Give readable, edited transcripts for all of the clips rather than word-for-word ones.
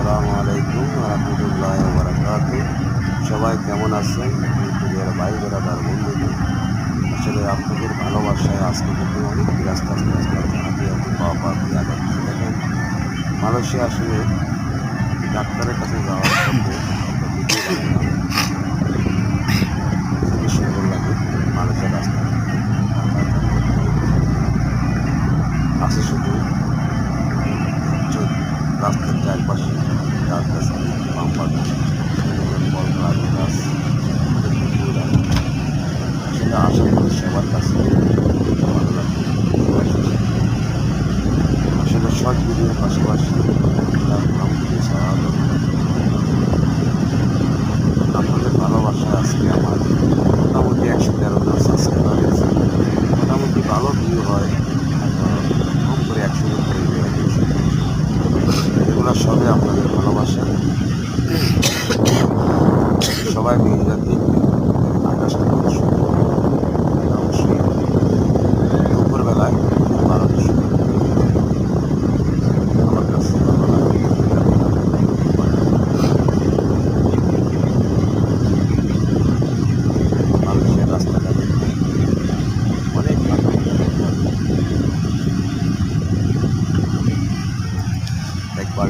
আসসালামু আলাইকুম রহমতুল্লাহ বারাকাত। সবাই কেমন আছেন? প্রিয় ভাই বেড়াদার বন্ধুদের, আসলে আপনাদের ভালোবাসায় আজকে কিন্তু অনেক রাস্তা পাওয়া দেখেন মানুষে আসলে ডাক্তারের কাছে যাওয়ার পথে একটা ভিডিও বানালাম, খুবই সুন্দর লাগে। মানুষের রাস্তা আছে শুধু রাস্তার চারপাশে গাছ গাছালি বাম্পার ফল গাছ গাছ সেটা আশা করি সবার কাছে ভালো লাগবে। আসলে শর্ট ভিডিওর পাশাপাশি আপনাদের ভালোবাসায় আজকে আমার মোটামুটি 113 জন সাবস্ক্রাইবার হয়েছে। মোটামুটি ভালো ভিউ হয়, কম করে 100 করে ভিউ হয়। এগুলো সবই আপনাদের ভালোবাসা। সবাই ভিডিওটা দেখবেন। আকাশটা খুব সুন্দর, অবশ্যই দুপুরবেলায় ভালো দৃশ্য আমার কাছে ভালো লাগে। মানুষের রাস্তাঘাটে অনেক ভালো একবার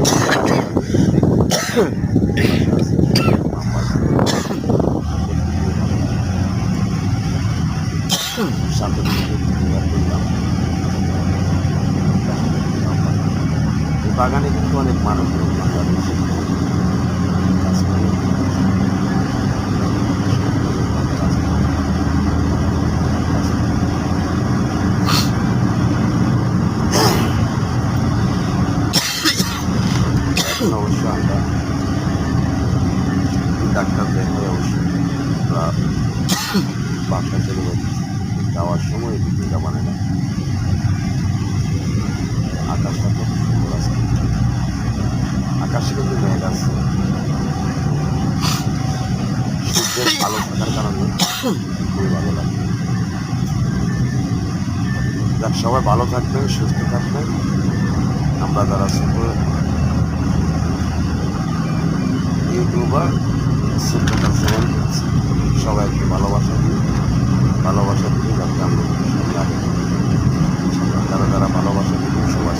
এই বাগানে কিন্তু অনেক মানুষ বাংলাদেশ অবশ্য আমরা ডাক্তার দেখাই অবশ্যই আমরা বাচ্চা চলে যাচ্ছি। যাওয়ার সময় ভিডিওটা মানে না, আকাশটা কত সুন্দর আছে। আকাশে কিন্তু মেঘ আছে, সূর্যের আলো থাকার কারণে খুবই ভালো লাগে। যাক, সবাই ভালো থাকবেন, সুস্থ থাকবেন। আমরা যারা ছোট ইউটিউবার ছোট চ্যানেল সবাইকে ভালোবাসা দিই, যাতে আমরা সামনে আগে যারা ভালোবাসা দিই সবাই